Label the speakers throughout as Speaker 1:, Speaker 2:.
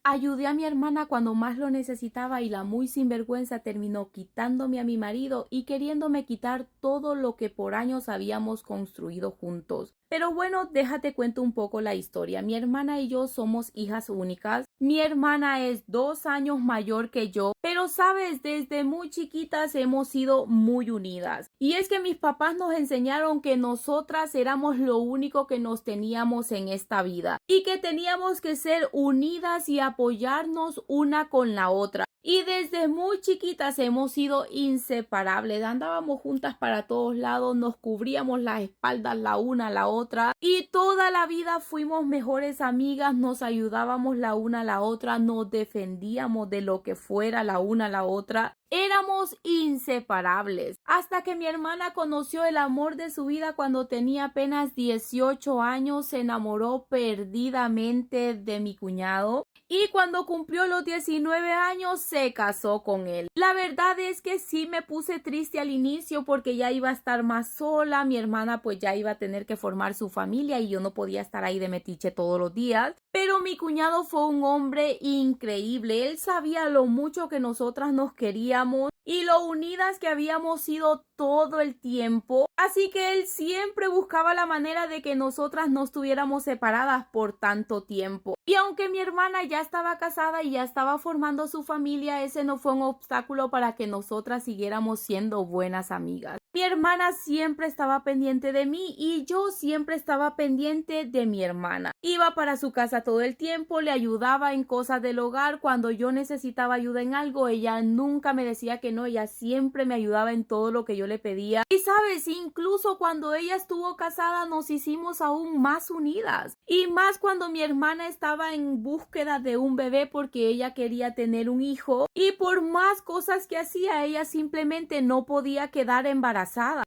Speaker 1: ayudé a mi hermana cuando más lo necesitaba y la muy sinvergüenza terminó quitándome a mi marido y queriéndome quitar todo lo que por años habíamos construido juntos. Pero bueno, déjate cuento un poco la historia. Mi hermana y yo somos hijas únicas. Mi hermana es 2 años mayor que yo, pero sabes, desde muy chiquitas hemos sido muy unidas. Y es que mis papás nos enseñaron que nosotras éramos lo único que nos teníamos en esta vida y que teníamos que ser unidas y apoyarnos una con la otra. Y desde muy chiquitas hemos sido inseparables, andábamos juntas para todos lados, nos cubríamos las espaldas la una a la otra y toda la vida fuimos mejores amigas, nos ayudábamos la una a la otra, nos defendíamos de lo que fuera la una a la otra. Éramos inseparables, hasta que mi hermana conoció el amor de su vida cuando tenía apenas 18 años, se enamoró perdidamente de mi cuñado y cuando cumplió los 19 años se casó con él. La verdad es que sí me puse triste al inicio porque ya iba a estar más sola, mi hermana pues ya iba a tener que formar su familia y yo no podía estar ahí de metiche todos los días. Pero mi cuñado fue un hombre increíble, él sabía lo mucho que nosotras nos queríamos y lo unidas que habíamos sido todo el tiempo, así que él siempre buscaba la manera de que nosotras no estuviéramos separadas por tanto tiempo. Y aunque mi hermana ya estaba casada y ya estaba formando su familia, ese no fue un obstáculo para que nosotras siguiéramos siendo buenas amigas. Mi hermana siempre estaba pendiente de mí y yo siempre estaba pendiente de mi hermana. Iba para su casa todo el tiempo, le ayudaba en cosas del hogar. Cuando yo necesitaba ayuda en algo, ella nunca me decía que no, ella siempre me ayudaba en todo lo que yo le pedía. Y sabes, incluso cuando ella estuvo casada nos hicimos aún más unidas. Y más cuando mi hermana estaba en búsqueda de un bebé porque ella quería tener un hijo. Y por más cosas que hacía, ella simplemente no podía quedar embarazada.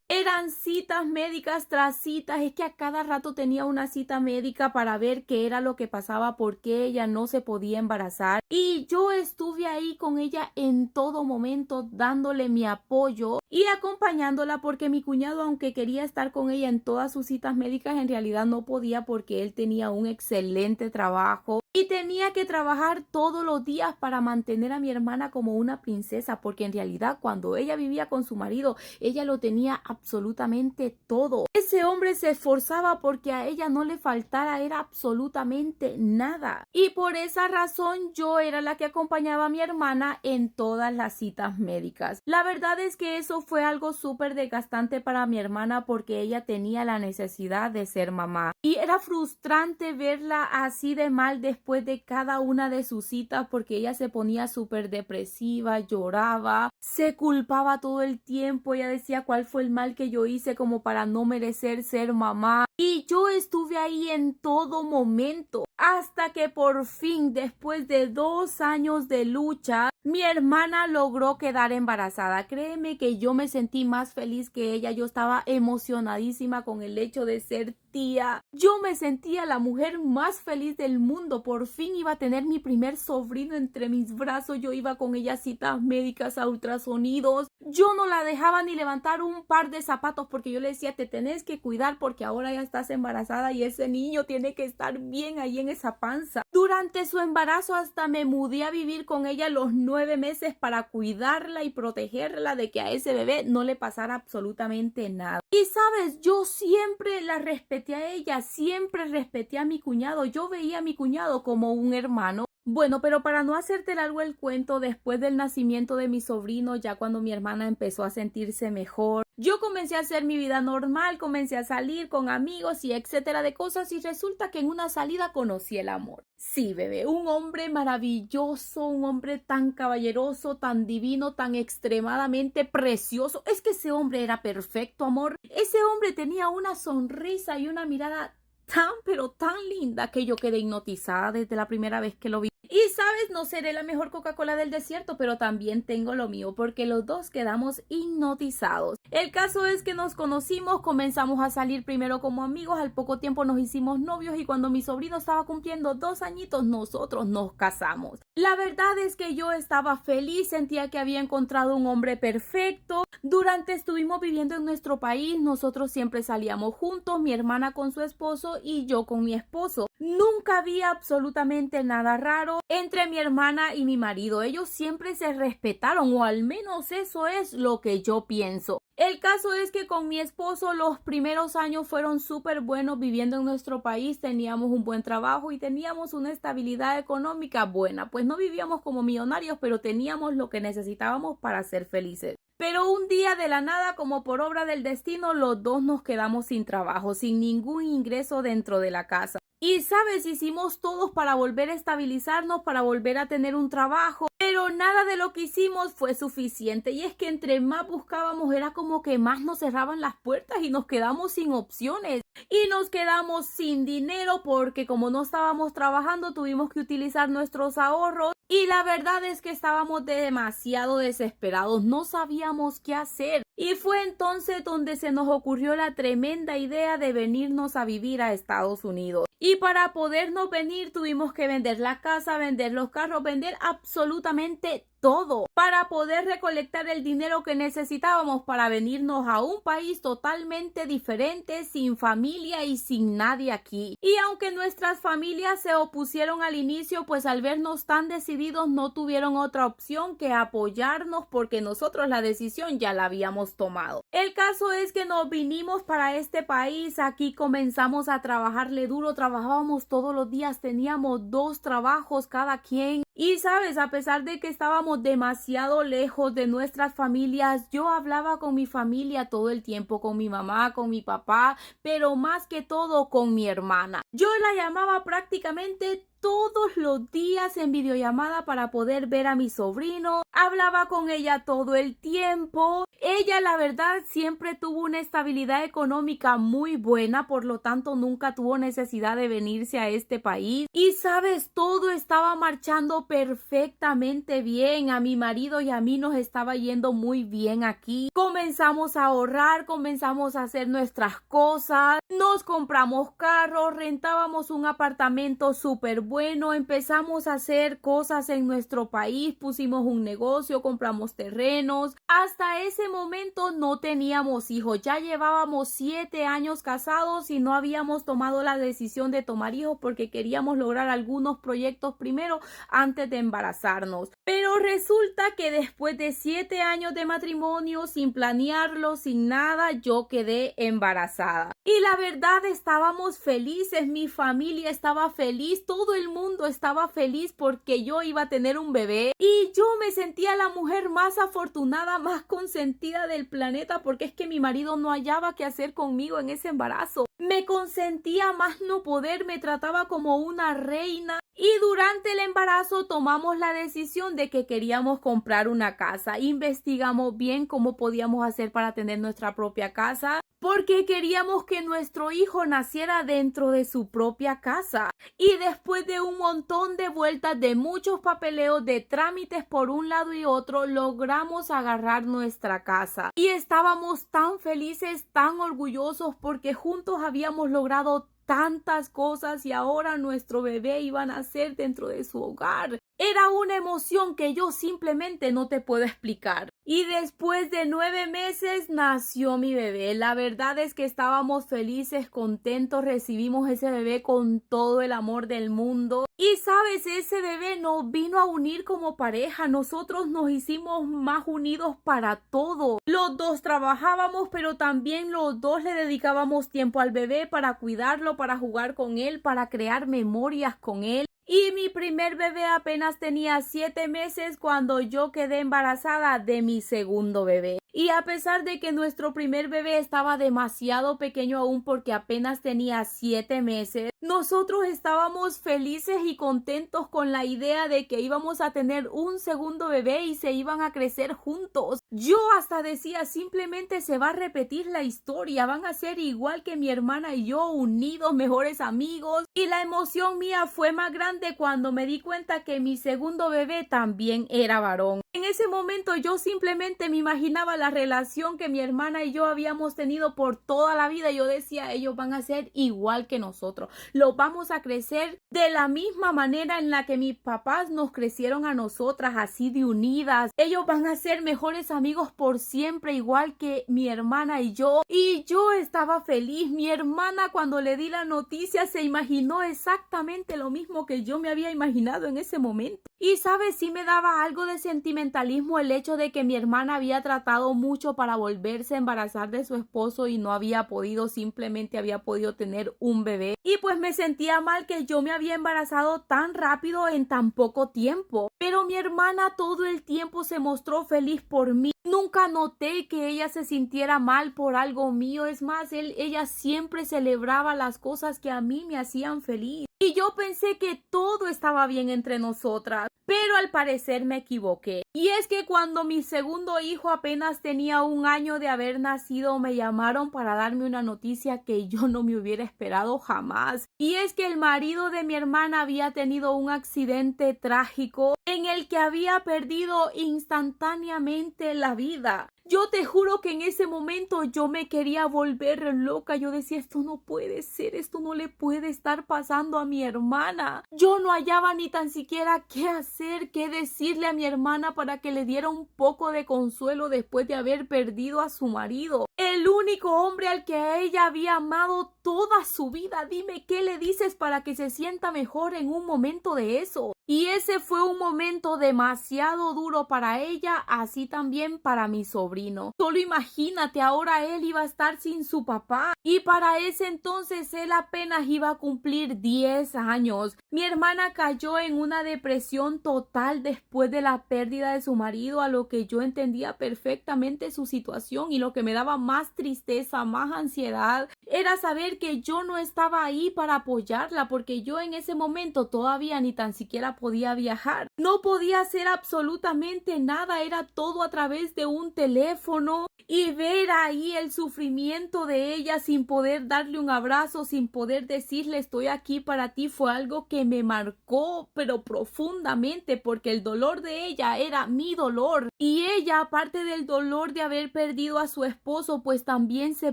Speaker 1: Eran citas médicas tras citas, es que a cada rato tenía una cita médica para ver qué era lo que pasaba, por qué ella no se podía embarazar. Y yo estuve ahí con ella en todo momento, dándole mi apoyo y acompañándola porque mi cuñado, aunque quería estar con ella en todas sus citas médicas, en realidad no podía porque él tenía un excelente trabajo y tenía que trabajar todos los días para mantener a mi hermana como una princesa, porque en realidad cuando ella vivía con su marido, ella lo tenía absolutamente todo. Ese hombre se esforzaba porque a ella no le faltara, era absolutamente nada. Y por esa razón yo era la que acompañaba a mi hermana en todas las citas médicas. La verdad es que eso fue algo súper desgastante para mi hermana porque ella tenía la necesidad de ser mamá. Y era frustrante verla así de mal después de cada una de sus citas porque ella se ponía súper depresiva, lloraba, se culpaba todo el tiempo. Ella decía cuál fue el mal que yo hice como para no merecer ser mamá. Y yo estuve ahí en todo momento hasta que por fin, después de 2 años de lucha, mi hermana logró quedar embarazada. Créeme que yo me sentí más feliz que ella. Yo estaba emocionadísima con el hecho de ser tía. Yo me sentía la mujer más feliz del mundo. Por fin iba a tener mi primer sobrino entre mis brazos. Yo iba con ella a citas médicas, a ultrasonidos. Yo no la dejaba ni levantar un par de zapatos porque yo le decía, te tenés que cuidar porque ahora ya estás embarazada y ese niño tiene que estar bien ahí en esa panza. Durante su embarazo hasta me mudé a vivir con ella los 9 meses para cuidarla y protegerla de que a ese bebé no le pasara absolutamente nada. Y sabes, yo siempre la respeté a ella, siempre respeté a mi cuñado. Yo veía a mi cuñado como un hermano. Bueno, pero para no hacerte largo el cuento, después del nacimiento de mi sobrino, ya cuando mi hermana empezó a sentirse mejor, yo comencé a hacer mi vida normal, comencé a salir con amigos y etcétera de cosas y resulta que en una salida conocí el amor. Sí, bebé, un hombre maravilloso, un hombre tan caballeroso, tan divino, tan extremadamente precioso. Es que ese hombre era perfecto, amor. Ese hombre tenía una sonrisa y una mirada tan, pero tan linda que yo quedé hipnotizada desde la primera vez que lo vi. Y sabes, no seré la mejor Coca-Cola del desierto, pero también tengo lo mío porque los dos quedamos hipnotizados. El caso es que nos conocimos, comenzamos a salir primero como amigos, al poco tiempo nos hicimos novios y cuando mi sobrino estaba cumpliendo 2 añitos, nosotros nos casamos. La verdad es que yo estaba feliz, sentía que había encontrado un hombre perfecto. Durante estuvimos viviendo en nuestro país, nosotros siempre salíamos juntos, mi hermana con su esposo y yo con mi esposo. Nunca había absolutamente nada raro entre mi hermana y mi marido. Ellos siempre se respetaron, o al menos eso es lo que yo pienso. El caso es que con mi esposo los primeros años fueron súper buenos viviendo en nuestro país. Teníamos un buen trabajo y teníamos una estabilidad económica buena. Pues no vivíamos como millonarios, pero teníamos lo que necesitábamos para ser felices. Pero un día de la nada, como por obra del destino, los dos nos quedamos sin trabajo, sin ningún ingreso dentro de la casa. Y sabes, hicimos todos para volver a estabilizarnos, para volver a tener un trabajo, pero nada de lo que hicimos fue suficiente. Y es que entre más buscábamos era como que más nos cerraban las puertas y nos quedamos sin opciones. Y nos quedamos sin dinero porque como no estábamos trabajando tuvimos que utilizar nuestros ahorros. Y la verdad es que estábamos demasiado desesperados, no sabíamos qué hacer. Y fue entonces donde se nos ocurrió la tremenda idea de venirnos a vivir a Estados Unidos. Y para podernos venir tuvimos que vender la casa, vender los carros, vender absolutamente todo para poder recolectar el dinero que necesitábamos para venirnos a un país totalmente diferente, sin familia y sin nadie aquí. Y aunque nuestras familias se opusieron al inicio, pues al vernos tan decididos no tuvieron otra opción que apoyarnos porque nosotros la decisión ya la habíamos tomado. El caso es que nos vinimos para este país, aquí comenzamos a trabajarle duro, trabajábamos todos los días, teníamos 2 trabajos cada quien. Y sabes, a pesar de que estábamos demasiado lejos de nuestras familias, yo hablaba con mi familia todo el tiempo, con mi mamá, con mi papá, pero más que todo con mi hermana. Yo la llamaba prácticamente todos los días en videollamada para poder ver a mi sobrino. Hablaba con ella todo el tiempo. Ella, la verdad, siempre tuvo una estabilidad económica muy buena, por lo tanto nunca tuvo necesidad de venirse a este país. Y sabes, todo estaba marchando perfectamente bien. A mi marido y a mí nos estaba yendo muy bien aquí. Comenzamos a ahorrar, comenzamos a hacer nuestras cosas. Nos compramos carros, rentábamos un apartamento súper bueno, empezamos a hacer cosas en nuestro país, pusimos un negocio, compramos terrenos. Hasta ese momento no teníamos hijos, ya llevábamos 7 años casados y no habíamos tomado la decisión de tomar hijos porque queríamos lograr algunos proyectos primero antes de embarazarnos. Pero resulta que después de 7 años de matrimonio, sin planearlo, sin nada, yo quedé embarazada. Y la verdad estábamos felices, mi familia estaba feliz, todo el mundo estaba feliz porque yo iba a tener un bebé y yo me sentía la mujer más afortunada, más consentida del planeta porque es que mi marido no hallaba qué hacer conmigo en ese embarazo. Me consentía más no poder, me trataba como una reina. Y durante el embarazo tomamos la decisión de que queríamos comprar una casa. Investigamos bien cómo podíamos hacer para tener nuestra propia casa, porque queríamos que nuestro hijo naciera dentro de su propia casa. Y después de un montón de vueltas, de muchos papeleos, de trámites por un lado y otro, logramos agarrar nuestra casa. Y estábamos tan felices, tan orgullosos, porque juntos habíamos logrado tantas cosas y ahora nuestro bebé iba a nacer dentro de su hogar. Era una emoción que yo simplemente no te puedo explicar. Y después de 9 meses nació mi bebé. La verdad es que estábamos felices, contentos, recibimos ese bebé con todo el amor del mundo. Y sabes, ese bebé nos vino a unir como pareja. Nosotros nos hicimos más unidos para todo. Los dos trabajábamos, pero también los dos le dedicábamos tiempo al bebé para cuidarlo, para jugar con él, para crear memorias con él. Y mi primer bebé apenas tenía 7 meses cuando yo quedé embarazada de mi segundo bebé. Y a pesar de que nuestro primer bebé estaba demasiado pequeño aún porque apenas tenía 7 meses, nosotros estábamos felices y contentos con la idea de que íbamos a tener un segundo bebé y se iban a crecer juntos. Yo hasta decía, simplemente se va a repetir la historia, van a ser igual que mi hermana y yo, unidos, mejores amigos. Y la emoción mía fue más grande cuando me di cuenta que mi segundo bebé también era varón. En ese momento yo simplemente me imaginaba la relación que mi hermana y yo habíamos tenido por toda la vida. Yo decía, ellos van a ser igual que nosotros. Los vamos a crecer de la misma manera en la que mis papás nos crecieron a nosotras, así de unidas. Ellos van a ser mejores amigos por siempre, igual que mi hermana y yo. Y yo estaba feliz. Mi hermana, cuando le di la noticia, se imaginó exactamente lo mismo que yo me había imaginado en ese momento. Y sabes, sí me daba algo de sentimentalismo el hecho de que mi hermana había tratado mucho para volverse a embarazar de su esposo y no había podido, simplemente había podido tener un bebé. Y pues me sentía mal que yo me había embarazado tan rápido en tan poco tiempo. Pero mi hermana todo el tiempo se mostró feliz por mí. Nunca noté que ella se sintiera mal por algo mío. Es más, ella siempre celebraba las cosas que a mí me hacían feliz. Y yo pensé que todo estaba bien entre nosotras, pero al parecer me equivoqué. Y es que cuando mi segundo hijo apenas tenía 1 año de haber nacido, me llamaron para darme una noticia que yo no me hubiera esperado jamás. Y es que el marido de mi hermana había tenido un accidente trágico en el que había perdido instantáneamente la vida. Yo te juro que en ese momento yo me quería volver loca. Yo decía, esto no puede ser, esto no le puede estar pasando a mi hermana. Yo no hallaba ni tan siquiera qué hacer, qué decirle a mi hermana para que le diera un poco de consuelo después de haber perdido a su marido. El único hombre al que ella había amado toda su vida. Dime qué le dices para que se sienta mejor en un momento de eso. Y ese fue un momento demasiado duro para ella, así también para mi sobrino. Solo imagínate, ahora él iba a estar sin su papá y para ese entonces él apenas iba a cumplir 10 años. Mi hermana cayó en una depresión total después de la pérdida de su marido, a lo que yo entendía perfectamente su situación, y lo que me daba más tristeza, más ansiedad, era saber que yo no estaba ahí para apoyarla, porque yo en ese momento todavía ni tan siquiera podía viajar. No podía hacer absolutamente nada, era todo a través de un teléfono, y ver ahí el sufrimiento de ella sin poder darle un abrazo, sin poder decirle estoy aquí para ti, fue algo que me marcó pero profundamente, porque el dolor de ella era mi dolor, y ella, aparte del dolor de haber perdido a su esposo, pues también se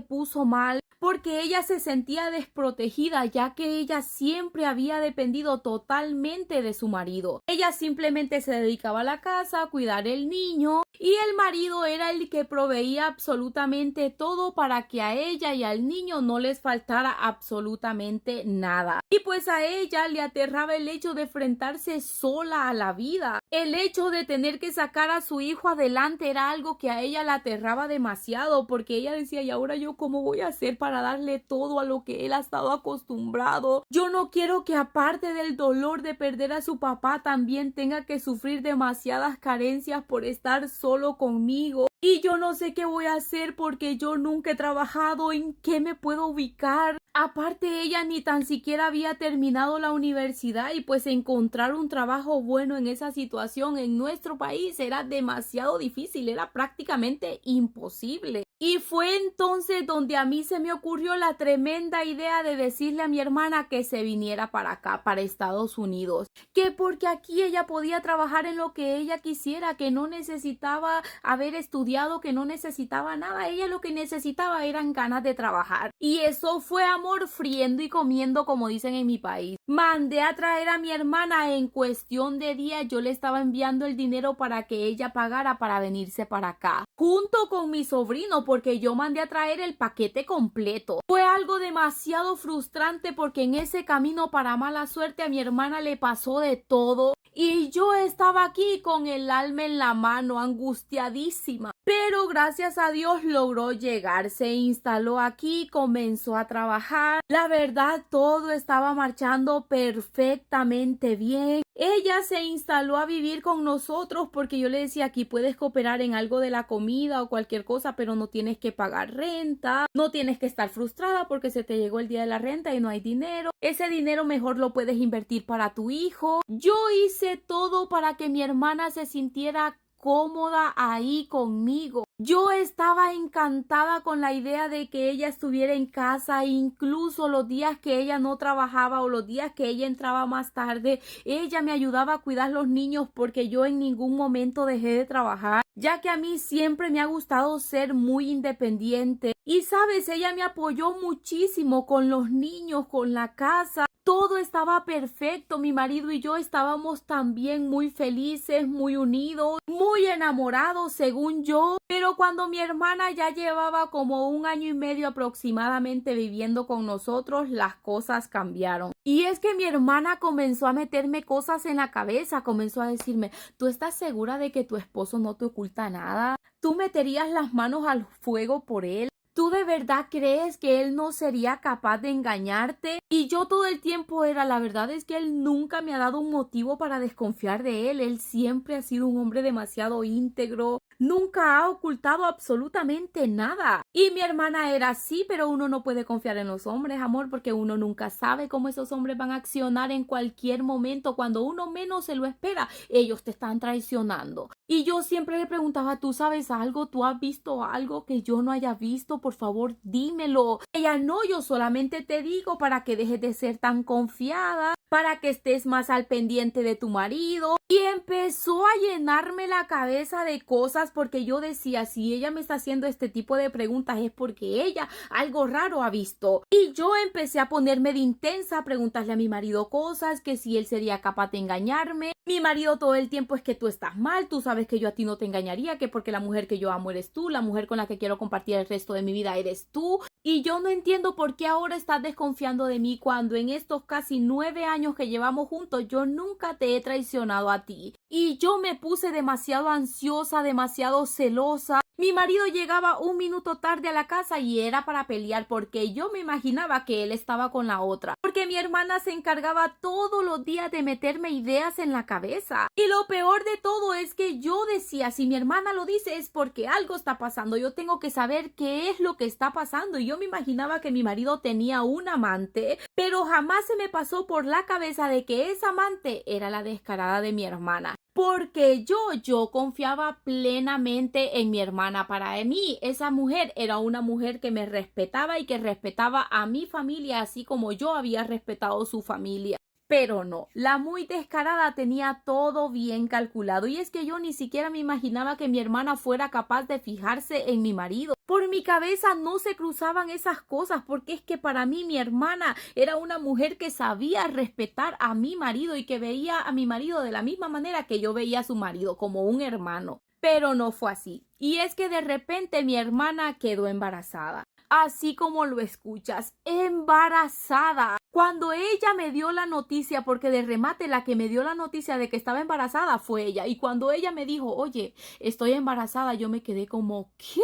Speaker 1: puso mal porque ella se sentía desprotegida, ya que ella siempre había dependido totalmente de su marido. Ella simplemente se dedicaba a la casa, a cuidar el niño, y el marido era el que proveía absolutamente todo para que a ella y al niño no les faltara absolutamente nada. Y pues a ella le aterraba el hecho de enfrentarse sola a la vida. El hecho de tener que sacar a su hijo adelante era algo que a ella la aterraba demasiado, porque ella decía, ¿y ahora yo cómo voy a hacer para darle todo a lo que él ha estado acostumbrado? Yo no quiero que, aparte del dolor de perder a su papá, también tenga que sufrir demasiadas carencias por estar solo conmigo. Y yo no sé qué voy a hacer porque yo nunca he trabajado, en qué me puedo ubicar. Aparte, ella ni tan siquiera había terminado la universidad, y pues encontrar un trabajo bueno en esa situación en nuestro país era demasiado difícil, era prácticamente imposible. Y fue entonces donde a mí se me ocurrió la tremenda idea de decirle a mi hermana que se viniera para acá, para Estados Unidos, que porque aquí ella podía trabajar en lo que ella quisiera, que no necesitaba haber estudiado, que no necesitaba nada, ella lo que necesitaba eran ganas de trabajar. Y eso fue amor friendo y comiendo, como dicen en mi país. Mandé a traer a mi hermana en cuestión de días, yo le estaba enviando el dinero para que ella pagara para venirse para acá, junto con mi sobrino, porque yo mandé a traer el paquete completo. Fue algo demasiado frustrante porque en ese camino, para mala suerte, a mi hermana le pasó de todo. Y yo estaba aquí con el alma en la mano, angustiadísima. Pero gracias a Dios logró llegar, se instaló aquí, comenzó a trabajar. La verdad, todo estaba marchando perfectamente bien. Ella se instaló a vivir con nosotros porque yo le decía, aquí puedes cooperar en algo de la comida o cualquier cosa, pero no tienes que pagar renta, no tienes que estar frustrada porque se te llegó el día de la renta y no hay dinero. Ese dinero mejor lo puedes invertir para tu hijo. Yo hice todo para que mi hermana se sintiera cómoda ahí conmigo. Yo estaba encantada con la idea de que ella estuviera en casa, incluso los días que ella no trabajaba o los días que ella entraba más tarde, ella me ayudaba a cuidar los niños porque yo en ningún momento dejé de trabajar, ya que a mí siempre me ha gustado ser muy independiente. Y sabes, ella me apoyó muchísimo con los niños, con la casa. Todo estaba perfecto, mi marido y yo estábamos también muy felices, muy unidos, muy enamorados según yo, pero cuando mi hermana ya llevaba como 1 año y medio aproximadamente viviendo con nosotros, las cosas cambiaron. Y es que mi hermana comenzó a meterme cosas en la cabeza, comenzó a decirme, ¿tú estás segura de que tu esposo no te oculta nada? ¿Tú meterías las manos al fuego por él? ¿Tú de verdad crees que él no sería capaz de engañarte? Y yo todo el tiempo la verdad es que él nunca me ha dado un motivo para desconfiar de él. Él siempre ha sido un hombre demasiado íntegro, nunca ha ocultado absolutamente nada. Y mi hermana era así, pero uno no puede confiar en los hombres, amor, porque uno nunca sabe cómo esos hombres van a accionar en cualquier momento. Cuando uno menos se lo espera, ellos te están traicionando. Y yo siempre le preguntaba, ¿tú sabes algo? ¿Tú has visto algo que yo no haya visto? Por favor, dímelo. Ella, no, yo solamente te digo para que dejes de ser tan confiada, para que estés más al pendiente de tu marido. Y empezó a llenarme la cabeza de cosas porque yo decía, si ella me está haciendo este tipo de preguntas es porque ella algo raro ha visto. Y yo empecé a ponerme de intensa, a preguntarle a mi marido cosas, que si él sería capaz de engañarme. Mi marido todo el tiempo, es que tú estás mal, tú sabes que yo a ti no te engañaría, que porque la mujer que yo amo eres tú, la mujer con la que quiero compartir el resto de mi vida eres tú. Y yo no entiendo por qué ahora estás desconfiando de mí cuando en estos casi 9 años que llevamos juntos yo nunca te he traicionado a ti. Y yo me puse demasiado ansiosa, demasiado celosa. Mi marido llegaba 1 minuto tarde a la casa y era para pelear porque yo me imaginaba que él estaba con la otra. Porque mi hermana se encargaba todos los días de meterme ideas en la cabeza. Y lo peor de todo es que yo decía, si mi hermana lo dice es porque algo está pasando. Yo tengo que saber qué es lo que está pasando. Y yo me imaginaba que mi marido tenía un amante, pero jamás se me pasó por la cabeza de que esa amante era la descarada de mi hermana. Porque yo confiaba plenamente en mi hermana. Para mí, esa mujer era una mujer que me respetaba y que respetaba a mi familia, así como yo había respetado su familia. Pero no, la muy descarada tenía todo bien calculado y es que yo ni siquiera me imaginaba que mi hermana fuera capaz de fijarse en mi marido. Por mi cabeza no se cruzaban esas cosas porque es que para mí mi hermana era una mujer que sabía respetar a mi marido y que veía a mi marido de la misma manera que yo veía a su marido, como un hermano. Pero no fue así. Y es que de repente mi hermana quedó embarazada. Así como lo escuchas, embarazada. Cuando ella me dio la noticia, porque de remate la que me dio la noticia de que estaba embarazada fue ella. Y cuando ella me dijo, oye, estoy embarazada, yo me quedé como, ¿qué?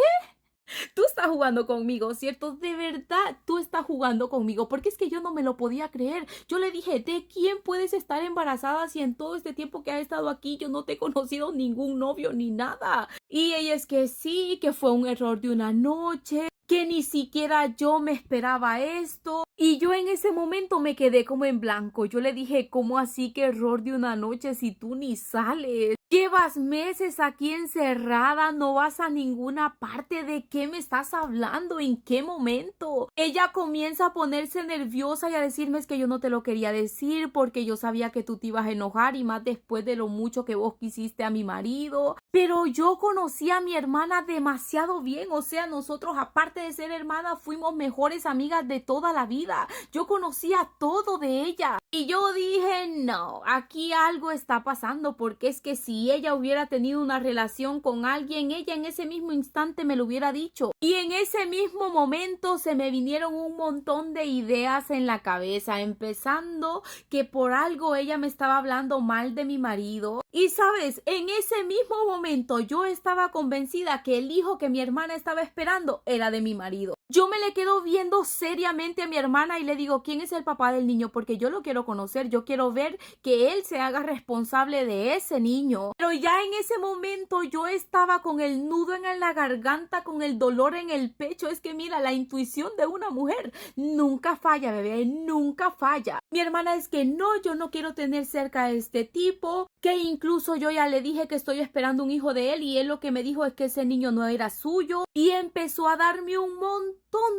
Speaker 1: Tú estás jugando conmigo, ¿cierto? De verdad, tú estás jugando conmigo, porque es que yo no me lo podía creer. Yo le dije, ¿de quién puedes estar embarazada si en todo este tiempo que has estado aquí yo no te he conocido ningún novio ni nada? Y ella es que sí, que fue un error de una noche, que ni siquiera yo me esperaba esto. Y yo en ese momento me quedé como en blanco. Yo le dije, ¿cómo así que error de una noche si tú ni sales? Llevas meses aquí encerrada, no vas a ninguna parte. ¿De qué me estás hablando? ¿En qué momento? Ella comienza a ponerse nerviosa y a decirme, es que yo no te lo quería decir porque yo sabía que tú te ibas a enojar y más después de lo mucho que vos quisiste a mi marido. Pero yo conocí a mi hermana demasiado bien, o sea, nosotros aparte de ser hermanas fuimos mejores amigas de toda la vida. Yo conocía todo de ella y yo dije, no, aquí algo está pasando porque es que si ella hubiera tenido una relación con alguien, ella en ese mismo instante me lo hubiera dicho. Y en ese mismo momento se me vinieron un montón de ideas en la cabeza, empezando que por algo ella me estaba hablando mal de mi marido. Y sabes, en ese mismo momento yo estaba convencida que el hijo que mi hermana estaba esperando era de mi marido. Yo me le quedo viendo seriamente a mi hermana y le digo, ¿quién es el papá del niño? Porque yo lo quiero conocer, yo quiero ver que él se haga responsable de ese niño. Pero ya en ese momento yo estaba con el nudo en la garganta, con el dolor en el pecho. Es que mira, la intuición de una mujer nunca falla, bebé, nunca falla. Mi hermana es que no, yo no quiero tener cerca a este tipo, que incluso yo ya le dije que estoy esperando un hijo de él y él lo que me dijo es que ese niño no era suyo y empezó a darme un montón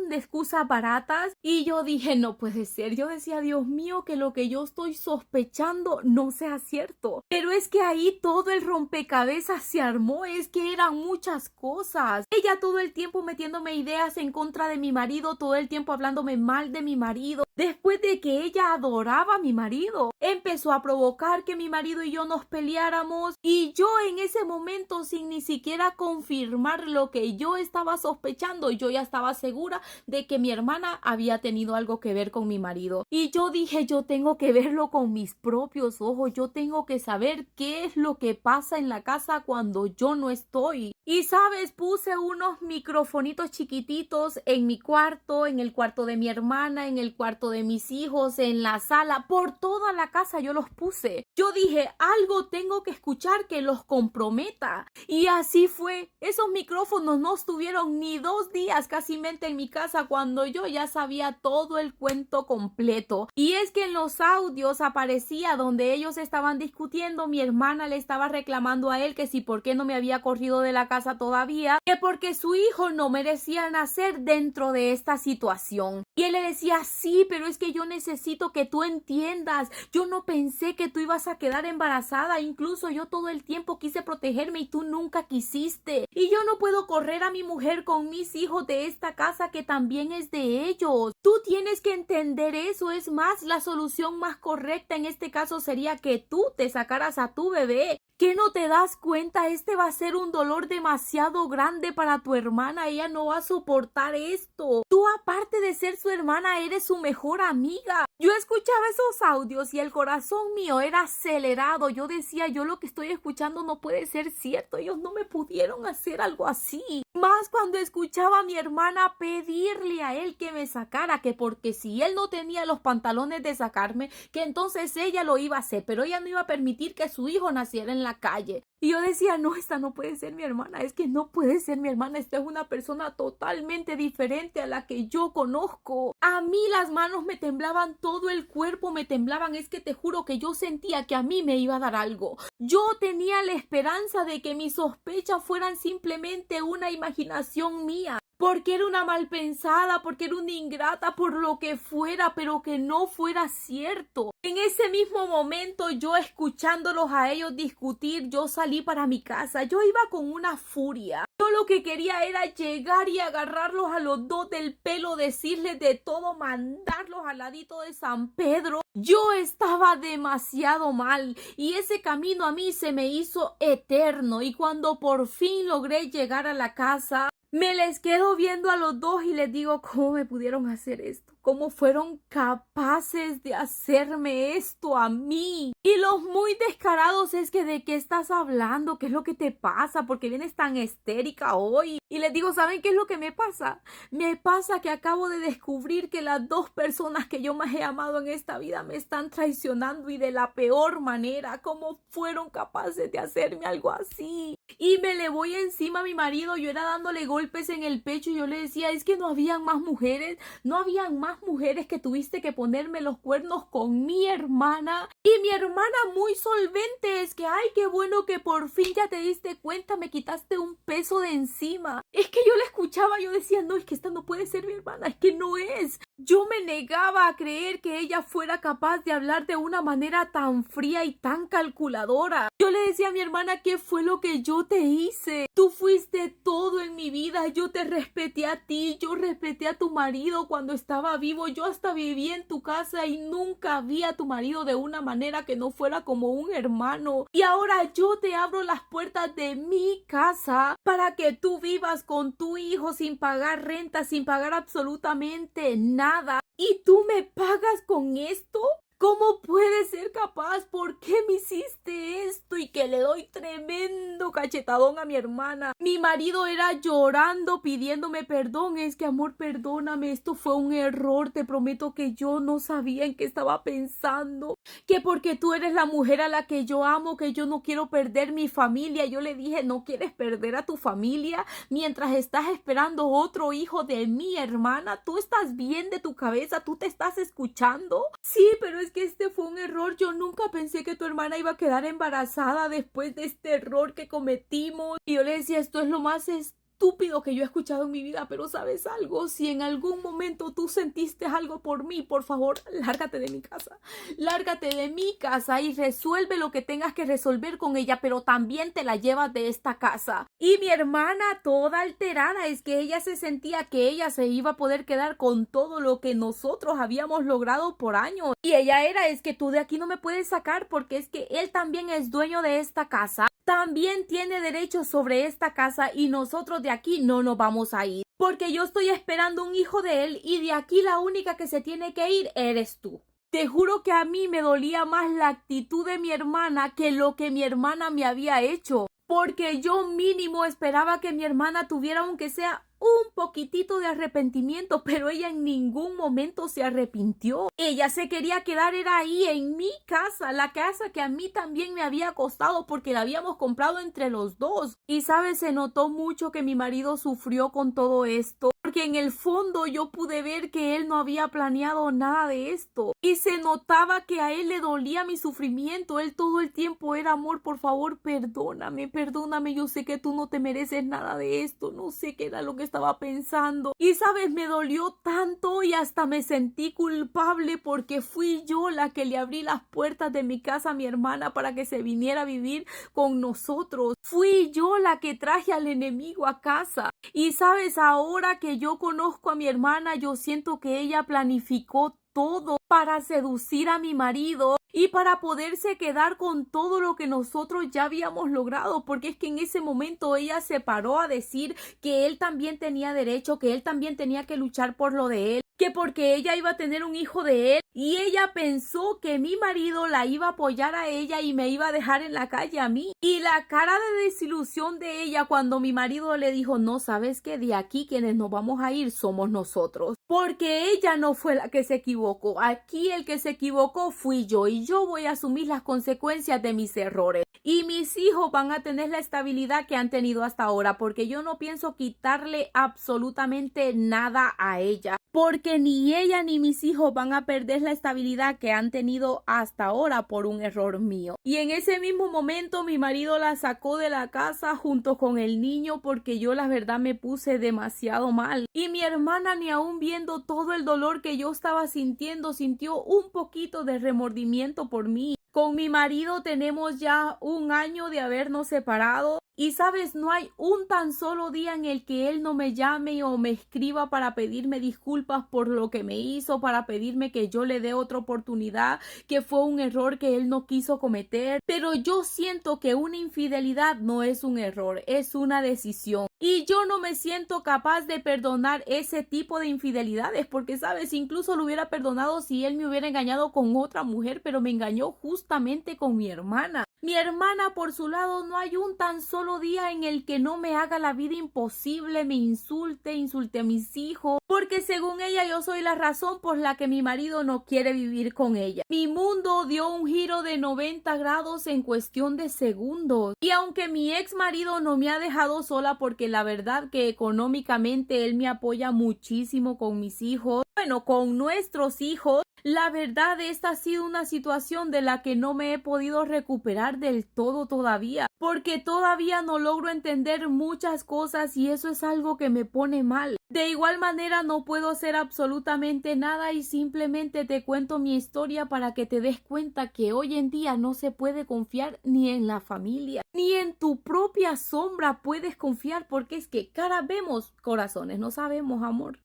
Speaker 1: de excusas baratas y yo dije, no puede ser. Yo decía, Dios mío, que lo que yo estoy sospechando no sea cierto. Pero es que ahí todo el rompecabezas se armó, es que eran muchas cosas. Ella todo el tiempo metiéndome ideas en contra de mi marido, todo el tiempo hablándome mal de mi marido. Después de que ella adoraba a mi marido, empezó a provocar que mi marido y yo nos peleáramos y yo en ese momento, sin ni siquiera confirmar lo que yo estaba sospechando, yo ya estaba segura de que mi hermana había tenido algo que ver con mi marido. Y yo dije, yo tengo que verlo con mis propios ojos, yo tengo que saber qué es lo que pasa en la casa cuando yo no estoy. Y sabes, puse unos microfonitos chiquititos en mi cuarto, en el cuarto de mi hermana, en el cuarto de mis hijos, en la sala, por toda la casa yo los puse. Yo dije, algo tengo que escuchar que los comprometa. Y así fue. Esos micrófonos no estuvieron ni 2 días casi mente en mi casa cuando yo ya sabía todo el cuento completo. Y es que en los audios aparecía donde ellos estaban discutiendo, mi hermana le estaba reclamando a él que si por qué no me había corrido de la casa todavía, que porque su hijo no merecía nacer dentro de esta situación. Y él le decía, sí, pero es que yo necesito que tú entiendas, yo no pensé que tú ibas a quedar embarazada, incluso yo todo el tiempo quise protegerme y tú nunca quisiste. Y yo no puedo correr a mi mujer con mis hijos de esta casa que también es de ellos. Tú tienes que entender eso. Es más, la solución más correcta en este caso sería que tú te sacaras a tu bebé. ¿Qué no te das cuenta? Este va a ser un dolor demasiado grande para tu hermana. Ella no va a soportar esto. Tú, aparte de ser su hermana, eres su mejor amiga. Yo escuchaba esos audios y el corazón mío era acelerado. Yo decía, yo lo que estoy escuchando no puede ser cierto. Ellos no me pudieron hacer algo así. Más cuando escuchaba a mi hermana pedirle a él que me sacara, que porque si él no tenía los pantalones de sacarme, que entonces ella lo iba a hacer, pero ella no iba a permitir que su hijo naciera en la calle. Y yo decía, no, esta no puede ser mi hermana, es que no puede ser mi hermana, esta es una persona totalmente diferente a la que yo conozco. A mí las manos me temblaban, todo el cuerpo me temblaban, es que te juro que yo sentía que a mí me iba a dar algo. Yo tenía la esperanza de que mis sospechas fueran simplemente una imaginación mía, porque era una mal pensada, porque era una ingrata, por lo que fuera, pero que no fuera cierto. En ese mismo momento, yo escuchándolos a ellos discutir, yo salí para mi casa. Yo iba con una furia. Yo lo que quería era llegar y agarrarlos a los dos del pelo, decirles de todo, mandarlos al ladito de San Pedro. Yo estaba demasiado mal y ese camino a mí se me hizo eterno. Y cuando por fin logré llegar a la casa, me les quedo viendo a los dos y les digo, ¿cómo me pudieron hacer esto? ¿Cómo fueron capaces de hacerme esto a mí? Y los muy descarados es que, ¿de qué estás hablando? ¿Qué es lo que te pasa? ¿Por qué vienes tan histérica hoy? Y les digo, ¿saben qué es lo que me pasa? Me pasa que acabo de descubrir que las 2 personas que yo más he amado en esta vida me están traicionando y de la peor manera. ¿Cómo fueron capaces de hacerme algo así? Y me le voy encima a mi marido, yo era dándole golpes en el pecho y yo le decía, es que no habían más mujeres, no habían más mujeres que tuviste que ponerme los cuernos con mi hermana. Y mi hermana muy solvente es que, ay, qué bueno que por fin ya te diste cuenta, me quitaste un peso de encima. Es que yo la escuchaba, yo decía, no, es que esta no puede ser mi hermana, es que no es. Yo me negaba a creer que ella fuera capaz de hablar de una manera tan fría y tan calculadora. Yo le decía a mi hermana, ¿qué fue lo que yo te hice? Tú fuiste todo en mi vida, yo te respeté a ti, yo respeté a tu marido cuando estaba vivo, yo hasta viví en tu casa y nunca vi a tu marido de una manera que no fuera como un hermano. Y ahora yo te abro las puertas de mi casa para que tú vivas con tu hijo sin pagar renta, sin pagar absolutamente nada. ¿Y tú me pagas con esto? ¿Cómo puedes ser capaz? ¿Por qué me hiciste esto? Y que le doy tremendo cachetadón a mi hermana. Mi marido era llorando, pidiéndome perdón. Es que, amor, perdóname, esto fue un error. Te prometo que yo no sabía en qué estaba pensando. Que porque tú eres la mujer a la que yo amo, que yo no quiero perder mi familia. Yo le dije, ¿no quieres perder a tu familia mientras estás esperando otro hijo de mi hermana? ¿Tú estás bien de tu cabeza? ¿Tú te estás escuchando? Sí, pero es que este fue un error. Yo nunca pensé que tu hermana iba a quedar embarazada después de este error que cometimos. Y yo le decía, esto es lo más estúpido que yo he escuchado en mi vida, pero ¿sabes algo? Si en algún momento tú sentiste algo por mí, por favor, lárgate de mi casa. Lárgate de mi casa y resuelve lo que tengas que resolver con ella, pero también te la llevas de esta casa. Y mi hermana toda alterada, es que ella se sentía que ella se iba a poder quedar con todo lo que nosotros habíamos logrado por años. Y ella era, es que tú de aquí no me puedes sacar porque es que él también es dueño de esta casa. También tiene derechos sobre esta casa y nosotros de aquí no nos vamos a ir. Porque yo estoy esperando un hijo de él y de aquí la única que se tiene que ir eres tú. Te juro que a mí me dolía más la actitud de mi hermana que lo que mi hermana me había hecho. Porque yo mínimo esperaba que mi hermana tuviera aunque sea un poquitito de arrepentimiento, pero ella en ningún momento se arrepintió. Ella se quería quedar, era ahí en mi casa, la casa que a mí también me había costado porque la habíamos comprado entre los dos. Y sabes, se notó mucho que mi marido sufrió con todo esto, porque en el fondo yo pude ver que él no había planeado nada de esto. Y se notaba que a él le dolía mi sufrimiento. Él todo el tiempo era, amor, por favor, perdóname, perdóname. Yo sé que tú no te mereces nada de esto. No sé qué era lo que estaba pensando. Y sabes, me dolió tanto y hasta me sentí culpable porque fui yo la que le abrí las puertas de mi casa a mi hermana para que se viniera a vivir con nosotros. Fui yo la que traje al enemigo a casa. Y sabes, ahora que yo conozco a mi hermana, yo siento que ella planificó todo para seducir a mi marido y para poderse quedar con todo lo que nosotros ya habíamos logrado, porque es que en ese momento ella se paró a decir que él también tenía derecho, que él también tenía que luchar por lo de él, que porque ella iba a tener un hijo de él, y ella pensó que mi marido la iba a apoyar a ella y me iba a dejar en la calle a mí. Y la cara de desilusión de ella cuando mi marido le dijo, no, sabes que de aquí quienes nos vamos a ir somos nosotros, porque ella no fue la que se equivocó. Aquí el que se equivocó fui yo y yo voy a asumir las consecuencias de mis errores. Y mis hijos van a tener la estabilidad que han tenido hasta ahora, porque yo no pienso quitarle absolutamente nada a ella, porque ni ella ni mis hijos van a perder la estabilidad que han tenido hasta ahora por un error mío. Y en ese mismo momento mi marido la sacó de la casa junto con el niño porque yo la verdad me puse demasiado mal. Y mi hermana, ni aún viendo todo el dolor que yo estaba sintiendo, sintió un poquito de remordimiento por mí. Con mi marido tenemos ya 1 año de habernos separado y sabes, no hay un tan solo día en el que él no me llame o me escriba para pedirme disculpas por lo que me hizo, para pedirme que yo le dé otra oportunidad, que fue un error que él no quiso cometer. Pero yo siento que una infidelidad no es un error, es una decisión. Y yo no me siento capaz de perdonar ese tipo de infidelidades porque, sabes, incluso lo hubiera perdonado si él me hubiera engañado con otra mujer, pero me engañó justamente con mi hermana. Mi hermana, por su lado, no hay un tan solo día en el que no me haga la vida imposible, me insulte a mis hijos, porque según ella yo soy la razón por la que mi marido no quiere vivir con ella. Mi mundo dio un giro de 90 grados en cuestión de segundos. Y aunque mi ex marido no me ha dejado sola, porque la verdad que económicamente él me apoya muchísimo con mis hijos, bueno, con nuestros hijos, la verdad, esta ha sido una situación de la que no me he podido recuperar del todo todavía, porque todavía no logro entender muchas cosas y eso es algo que me pone mal. De igual manera, no puedo hacer absolutamente nada y simplemente te cuento mi historia para que te des cuenta que hoy en día no se puede confiar ni en la familia, ni en tu propia sombra puedes confiar, porque es que cara vemos, corazones no sabemos, amor.